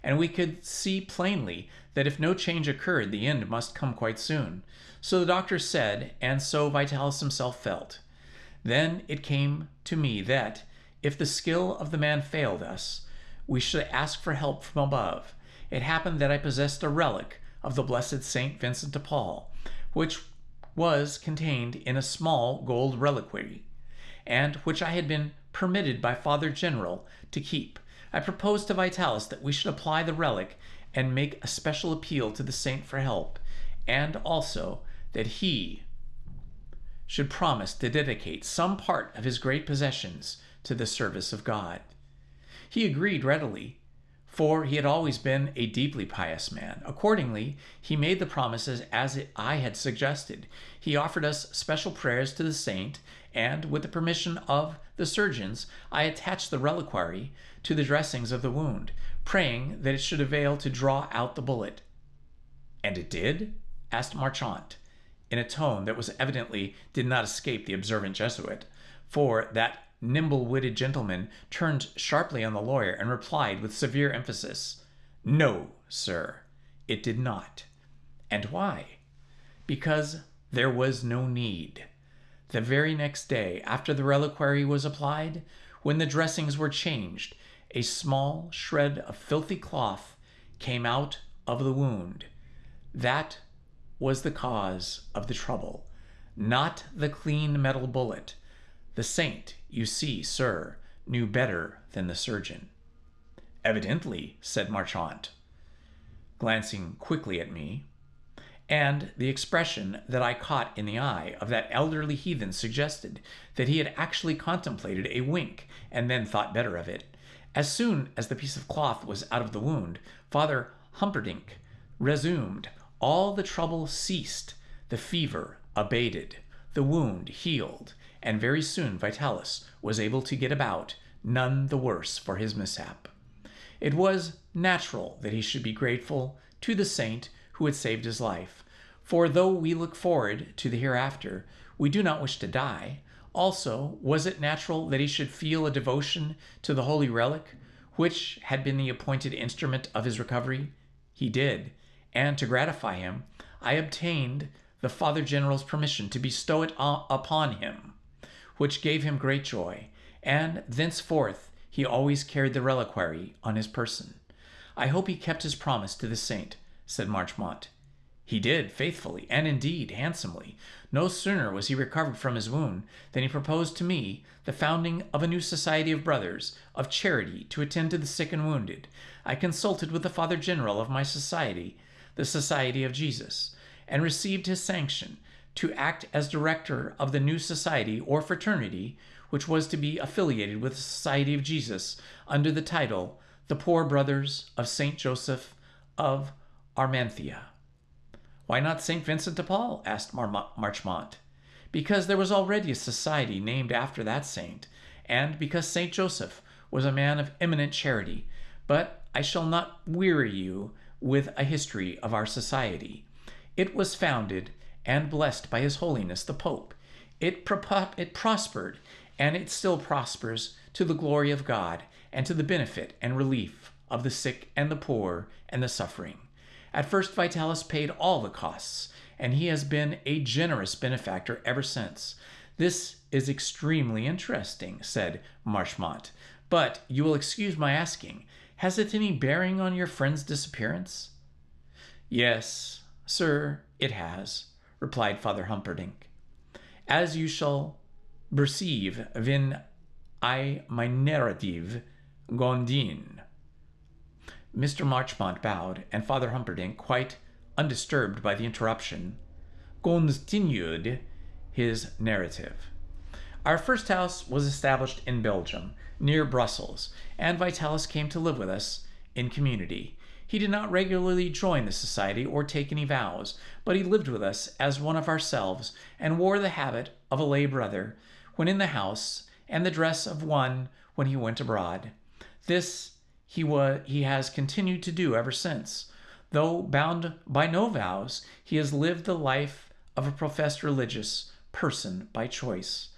and we could see plainly that if no change occurred, the end must come quite soon. So the doctor said, and so Vitalis himself felt. Then it came to me that, if the skill of the man failed us, we should ask for help from above. It happened that I possessed a relic of the blessed Saint Vincent de Paul, which was contained in a small gold reliquary, and which I had been permitted by Father General to keep. I proposed to Vitalis that we should apply the relic and make a special appeal to the saint for help, and also that he should promise to dedicate some part of his great possessions to the service of God. He agreed readily, for he had always been a deeply pious man. Accordingly, he made the promises as I had suggested. He offered us special prayers to the saint, and, with the permission of the surgeons, I attached the reliquary to the dressings of the wound, praying that it should avail to draw out the bullet. "And it did?" asked Marchant, in a tone that evidently did not escape the observant Jesuit, for that nimble-witted gentleman turned sharply on the lawyer and replied with severe emphasis, "No, sir, it did not." "And why?" "Because there was no need. The very next day, after the reliquary was applied, when the dressings were changed, a small shred of filthy cloth came out of the wound. That was the cause of the trouble. not the clean metal bullet. The saint, you see, sir, knew better than the surgeon. Evidently, said Marchmont, glancing quickly at me, and the expression that I caught in the eye of that elderly heathen suggested that he had actually contemplated a wink and then thought better of it. As soon as the piece of cloth was out of the wound, Father Humperdinck resumed. All the trouble ceased, the fever abated, the wound healed, and very soon Vitalis was able to get about, none the worse for his mishap. It was natural that he should be grateful to the saint who had saved his life, for though we look forward to the hereafter, we do not wish to die. Also, was it natural that he should feel a devotion to the holy relic, which had been the appointed instrument of his recovery? He did, and to gratify him, I obtained the Father General's permission to bestow it upon him, which gave him great joy, and thenceforth he always carried the reliquary on his person. I hope he kept his promise to the saint, said Marchmont. He did, faithfully, and indeed handsomely. No sooner was he recovered from his wound than he proposed to me the founding of a new society of brothers of charity to attend to the sick and wounded. I consulted with the Father General of my society, the Society of Jesus, and received his sanction to act as director of the new society or fraternity, which was to be affiliated with the Society of Jesus under the title The Poor Brothers of St. Joseph of Armanthea. Why not St. Vincent de Paul? Asked Marchmont. Because there was already a society named after that saint, and because St. Joseph was a man of eminent charity. But I shall not weary you with a history of our society. It was founded and blessed by His Holiness the Pope. It prospered, and it still prospers to the glory of God and to the benefit and relief of the sick and the poor and the suffering. At first, Vitalis paid all the costs, and he has been a generous benefactor ever since. This is extremely interesting, said Marchmont, but you will excuse my asking, has it any bearing on your friend's disappearance? Yes, sir, it has, replied Father Humperdinck. As you shall perceive when my narrative gondin. Mr. Marchmont bowed, and Father Humperdinck, quite undisturbed by the interruption, continued his narrative. Our first house was established in Belgium, near Brussels, and Vitalis came to live with us in community. He did not regularly join the society or take any vows, but he lived with us as one of ourselves and wore the habit of a lay brother when in the house and the dress of one when he went abroad. This he has continued to do ever since. Though bound by no vows, he has lived the life of a professed religious person by choice,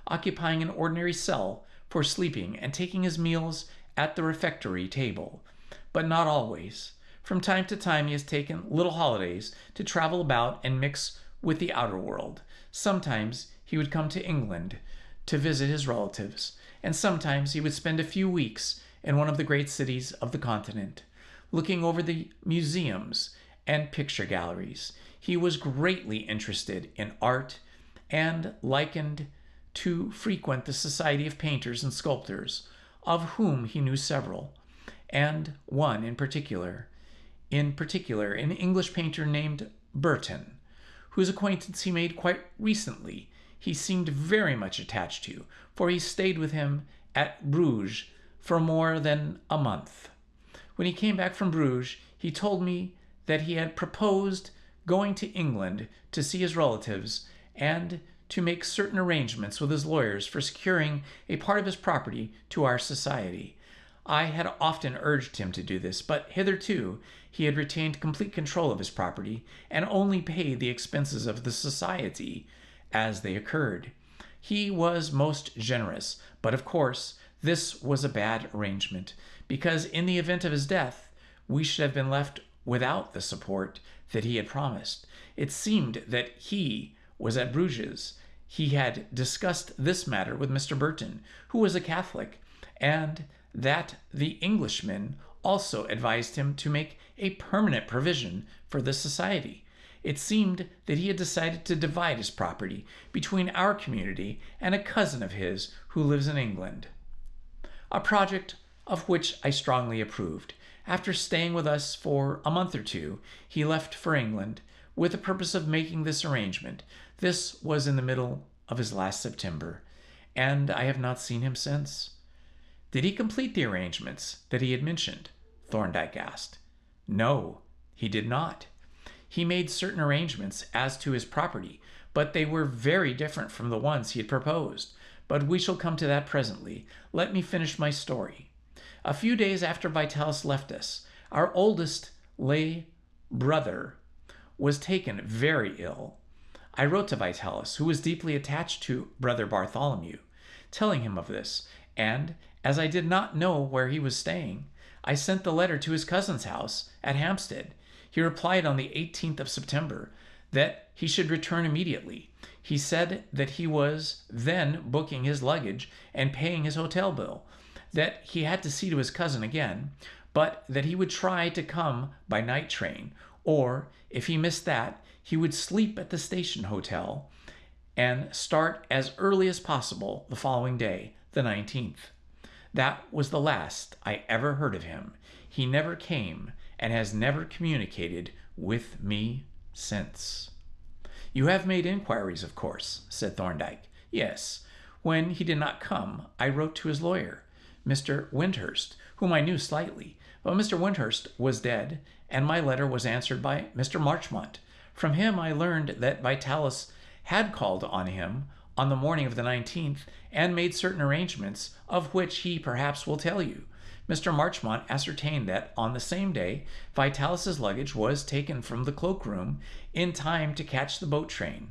occupying an ordinary cell for sleeping and taking his meals at the refectory table, but not always. From time to time he has taken little holidays to travel about and mix with the outer world. Sometimes he would come to England to visit his relatives, and sometimes he would spend a few weeks in one of the great cities of the continent, looking over the museums and picture galleries. He was greatly interested in art and likened to frequent the Society of Painters and Sculptors, of whom he knew several, and one in particular, an English painter named Burton, whose acquaintance he made quite recently. He seemed very much attached to, for he stayed with him at Bruges for more than a month. When he came back from Bruges, he told me that he had proposed going to England to see his relatives and to make certain arrangements with his lawyers for securing a part of his property to our society. I had often urged him to do this, but hitherto he had retained complete control of his property and only paid the expenses of the society as they occurred. He was most generous, but of course this was a bad arrangement, because in the event of his death, we should have been left without the support that he had promised. It seemed that he was at Bruges. He had discussed this matter with Mr. Burton, who was a Catholic, and that the Englishman also advised him to make a permanent provision for the society. It seemed that he had decided to divide his property between our community and a cousin of his who lives in England, a project of which I strongly approved. After staying with us for a month or two, he left for England with the purpose of making this arrangement. This was in the middle of his last September, and I have not seen him since. Did he complete the arrangements that he had mentioned? Thorndyke asked. No, he did not. He made certain arrangements as to his property, but they were very different from the ones he had proposed. But we shall come to that presently. Let me finish my story. A few days after Vitalis left us, our oldest lay brother was taken very ill. I wrote to Vitalis, who was deeply attached to Brother Bartholomew, telling him of this, and, as I did not know where he was staying, I sent the letter to his cousin's house at Hampstead. He replied on the 18th of September that he should return immediately. He said that he was then booking his luggage and paying his hotel bill, that he had to see to his cousin again, but that he would try to come by night train, or, if he missed that, he would sleep at the station hotel and start as early as possible the following day, the 19th. That was the last I ever heard of him. He never came and has never communicated with me since. You have made inquiries, of course, said Thorndyke. Yes. When he did not come, I wrote to his lawyer, Mr. Wyndhurst, whom I knew slightly. But Mr. Wyndhurst was dead, and my letter was answered by Mr. Marchmont. From him I learned that Vitalis had called on him on the morning of the 19th and made certain arrangements, of which he perhaps will tell you. Mr. Marchmont ascertained that on the same day Vitalis's luggage was taken from the cloakroom in time to catch the boat train.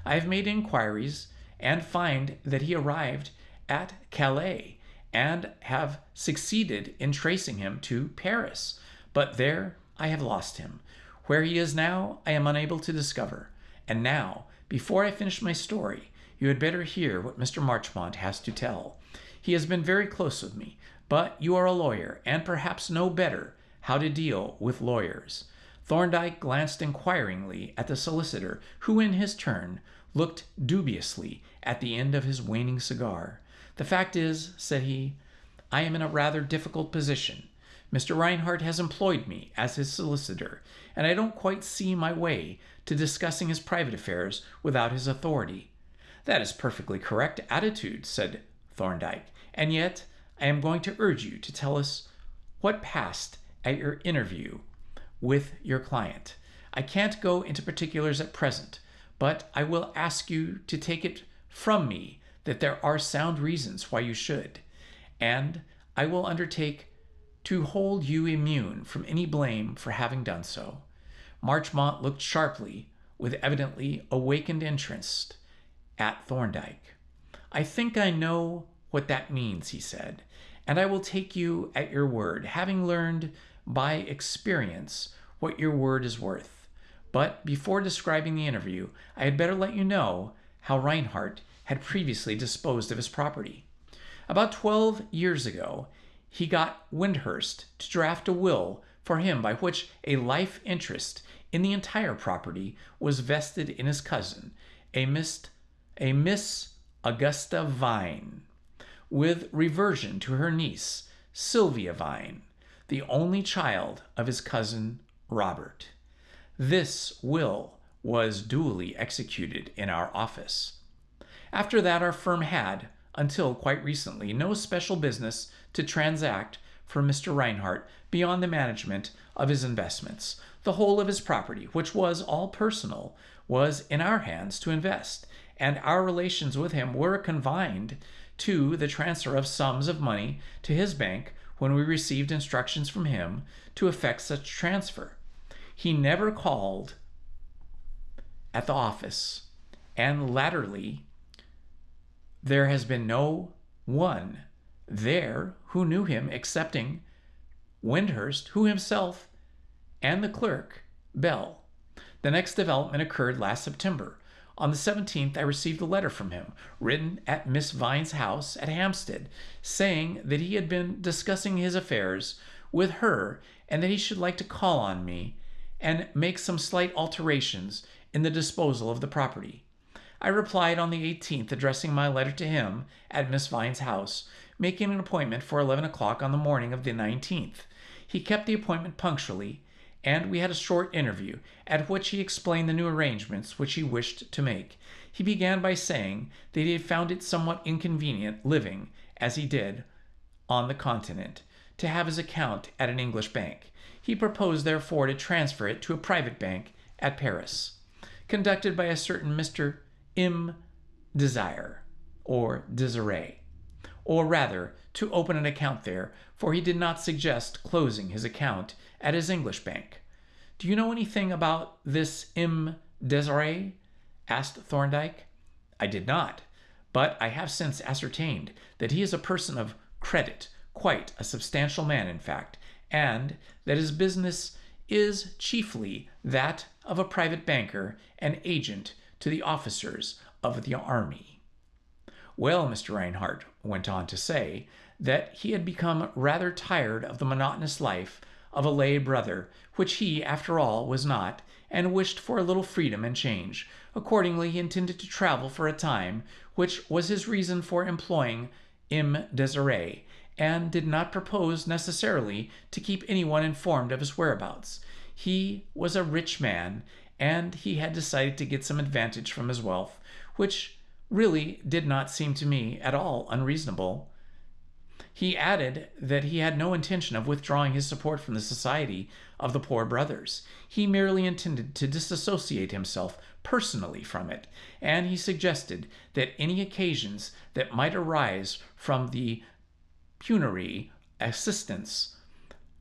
I have made inquiries and find that he arrived at Calais and have succeeded in tracing him to Paris, but there I have lost him. Where he is now I am unable to discover. And now, before I finish my story, you had better hear what Mr. Marchmont has to tell. He has been very close with me, but you are a lawyer and perhaps know better how to deal with lawyers. Thorndyke glanced inquiringly at the solicitor, who in his turn looked dubiously at the end of his waning cigar. The fact is, said he, I am in a rather difficult position. Mr. Reinhardt has employed me as his solicitor, and I don't quite see my way to discussing his private affairs without his authority. That is perfectly correct attitude, said Thorndyke, and yet I am going to urge you to tell us what passed at your interview with your client. I can't go into particulars at present, but I will ask you to take it from me that there are sound reasons why you should, and I will undertake to hold you immune from any blame for having done so. Marchmont looked sharply, with evidently awakened interest, at Thorndyke. I think I know what that means, he said, and I will take you at your word, having learned by experience what your word is worth. But before describing the interview, I had better let you know how Reinhardt had previously disposed of his property. About 12 years ago, he got Wyndhurst to draft a will for him by which a life interest in the entire property was vested in his cousin, a Miss Augusta Vine, with reversion to her niece, Sylvia Vine, the only child of his cousin Robert. This will was duly executed in our office. After that, our firm had, until quite recently, no special business to transact for Mr. Reinhardt beyond the management of his investments. The whole of his property, which was all personal, was in our hands to invest, and our relations with him were confined to the transfer of sums of money to his bank when we received instructions from him to effect such transfer. He never called at the office, and latterly there has been no one there who knew him excepting Wyndhurst, who himself, and the clerk, Bell. The next development occurred last September. On the 17th, I received a letter from him, written at Miss Vine's house at Hampstead, saying that he had been discussing his affairs with her and that he should like to call on me and make some slight alterations in the disposal of the property. I replied on the 18th, addressing my letter to him at Miss Vine's house, making an appointment for 11 o'clock on the morning of the 19th. He kept the appointment punctually, and we had a short interview, at which he explained the new arrangements which he wished to make. He began by saying that he had found it somewhat inconvenient living, as he did, on the continent, to have his account at an English bank. He proposed, therefore, to transfer it to a private bank at Paris, conducted by a certain Mr. M. Desire, or Desiree, or rather, to open an account there, for he did not suggest closing his account at his English bank. Do you know anything about this M. Desiree? Asked Thorndyke. I did not, but I have since ascertained that he is a person of credit, quite a substantial man, in fact, and that his business is chiefly that of a private banker and agent to the officers of the army. Well, Mr. Reinhardt went on to say that he had become rather tired of the monotonous life of a lay brother, which he, after all, was not, and wished for a little freedom and change. Accordingly, he intended to travel for a time, which was his reason for employing M. Desiree, and did not propose necessarily to keep anyone informed of his whereabouts. He was a rich man, and he had decided to get some advantage from his wealth, which really did not seem to me at all unreasonable. He added that he had no intention of withdrawing his support from the Society of the Poor Brothers. He merely intended to disassociate himself personally from it, and he suggested that any occasions that might arise from the pecuniary assistance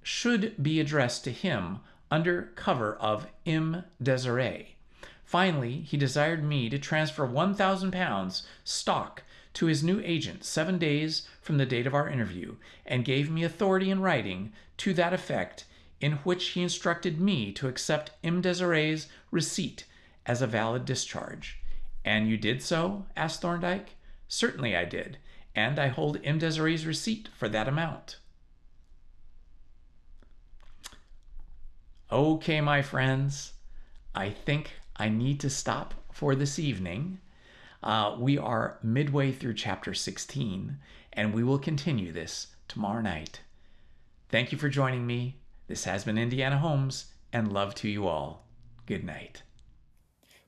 should be addressed to him under cover of M. Desiree. Finally, he desired me to transfer £1,000 stock to his new agent 7 days from the date of our interview, and gave me authority in writing to that effect, in which he instructed me to accept M. Desiree's receipt as a valid discharge. And you did so? Asked Thorndyke. Certainly I did, and I hold M. Desiree's receipt for that amount. Okay, my friends, I think I need to stop for this evening. We are midway through chapter 16, and we will continue this tomorrow night. Thank you for joining me. This has been Indiana Holmes, and love to you all. Good night.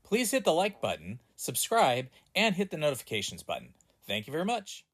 Please hit the like button, subscribe, and hit the notifications button. Thank you very much.